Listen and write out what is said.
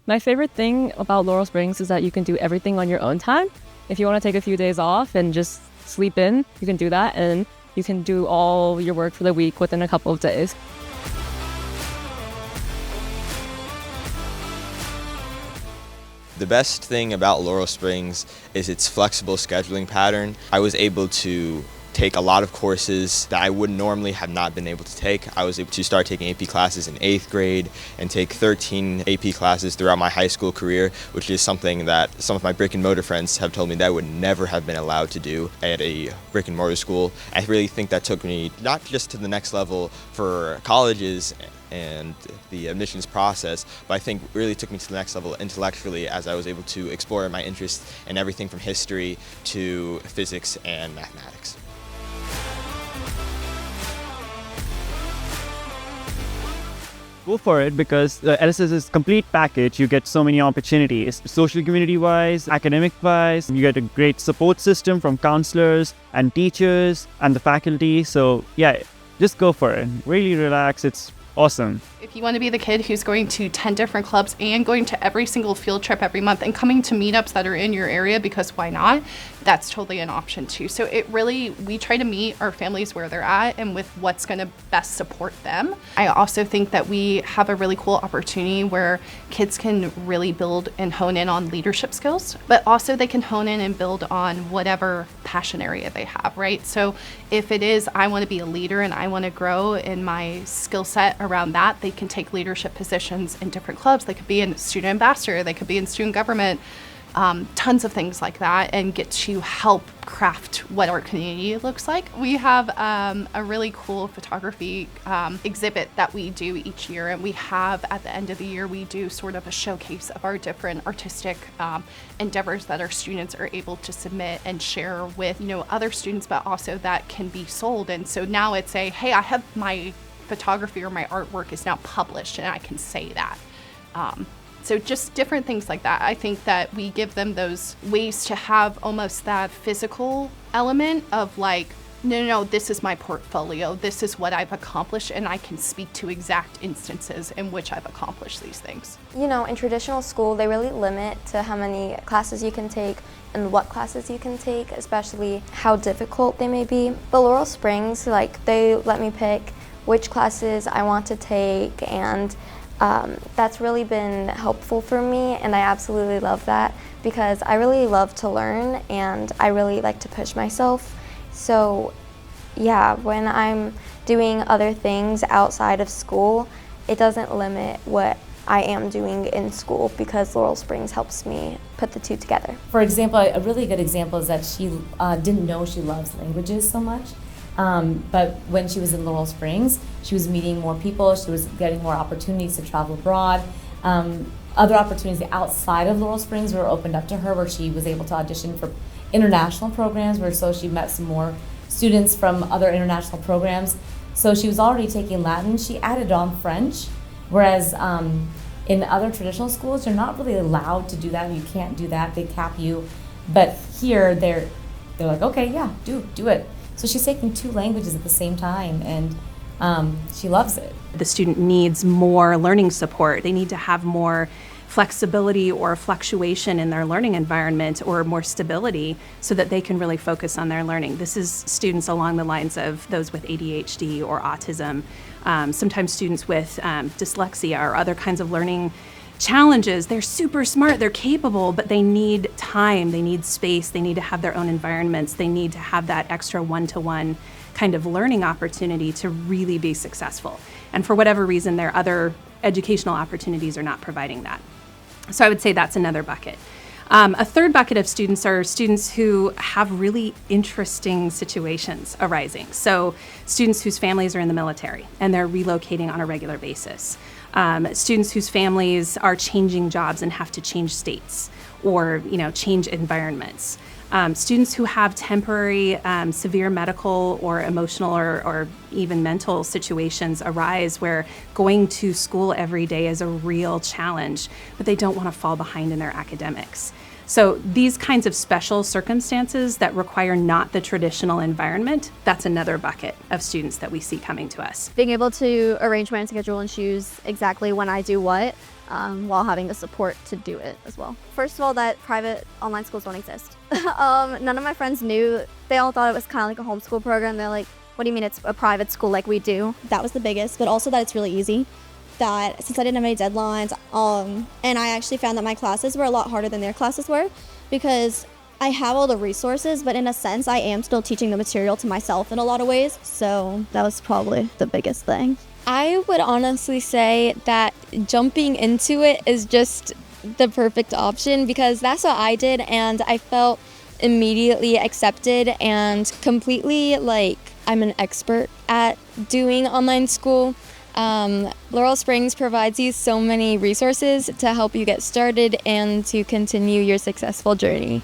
My favorite thing about Laurel Springs is that you can do everything on your own time. If you want to take a few days off and just sleep in, you can do that, and you can do all your work for the week within a couple of days. The best thing about Laurel Springs is its flexible scheduling pattern. I was able to take a lot of courses that I would normally have not been able to take. I was able to start taking AP classes in 8th grade and take 13 AP classes throughout my high school career, which is something that some of my brick and mortar friends have told me that I would never have been allowed to do at a brick and mortar school. I really think that took me not just to the next level for colleges and the admissions process, but I think really took me to the next level intellectually, as I was able to explore my interests in everything from history to physics and mathematics. Go for it, because the LSS is a complete package. You get so many opportunities, social community wise, academic wise. You get a great support system from counselors and teachers and the faculty. So yeah, just go for it. Really relax. It's awesome. If you want to be the kid who's going to 10 different clubs and going to every single field trip every month and coming to meetups that are in your area, because why not? That's totally an option too. So we try to meet our families where they're at and with what's going to best support them. I also think that we have a really cool opportunity where kids can really build and hone in on leadership skills, but also they can hone in and build on whatever passion area they have, right? So if it is, I want to be a leader and I want to grow in my skill set around that, they can take leadership positions in different clubs. They could be in student ambassador, they could be in student government, tons of things like that, and get to help craft what our community looks like. We have a really cool photography exhibit that we do each year, and we have at the end of the year we do sort of a showcase of our different artistic endeavors that our students are able to submit and share with other students, but also that can be sold. And so now it's hey, I have my photography or my artwork is now published and I can say that. So just different things like that. I think that we give them those ways to have almost that physical element of no, this is my portfolio. This is what I've accomplished, and I can speak to exact instances in which I've accomplished these things. In traditional school, they really limit to how many classes you can take and what classes you can take, especially how difficult they may be. But Laurel Springs, they let me pick which classes I want to take, and that's really been helpful for me, and I absolutely love that because I really love to learn and I really like to push myself. So yeah, when I'm doing other things outside of school, it doesn't limit what I am doing in school because Laurel Springs helps me put the two together. For example, a really good example is that she didn't know she loves languages so much. But when she was in Laurel Springs, she was meeting more people, she was getting more opportunities to travel abroad. Other opportunities outside of Laurel Springs were opened up to her, where she was able to audition for international programs, so she met some more students from other international programs. So she was already taking Latin. She added on French, whereas in other traditional schools, you're not really allowed to do that. You can't do that, they cap you. But here, they're like, okay, yeah, do it. So she's taking 2 languages at the same time, and she loves it. The student needs more learning support. They need to have more flexibility or fluctuation in their learning environment, or more stability, so that they can really focus on their learning. This is students along the lines of those with ADHD or autism, sometimes students with dyslexia or other kinds of learning challenges. They're super smart, they're capable, but they need time, they need space, they need to have their own environments, they need to have that extra one-to-one kind of learning opportunity to really be successful. And for whatever reason, their other educational opportunities are not providing that. So I would say that's another bucket. A third bucket of students are students who have really interesting situations arising. So students whose families are in the military and they're relocating on a regular basis. Students whose families are changing jobs and have to change states or change environments. Students who have temporary severe medical or emotional or even mental situations arise where going to school every day is a real challenge, but they don't want to fall behind in their academics. So these kinds of special circumstances that require not the traditional environment, that's another bucket of students that we see coming to us. Being able to arrange my own schedule and choose exactly when I do what while having the support to do it as well. First of all, that private online schools don't exist. None of my friends knew. They all thought it was kind of like a homeschool program. They're like, what do you mean it's a private school like we do? That was the biggest, but also that it's really easy. That since I didn't have any deadlines, and I actually found that my classes were a lot harder than their classes were, because I have all the resources, but in a sense, I am still teaching the material to myself in a lot of ways. So that was probably the biggest thing. I would honestly say that jumping into it is just the perfect option, because that's what I did, and I felt immediately accepted and completely like I'm an expert at doing online school. Laurel Springs provides you so many resources to help you get started and to continue your successful journey.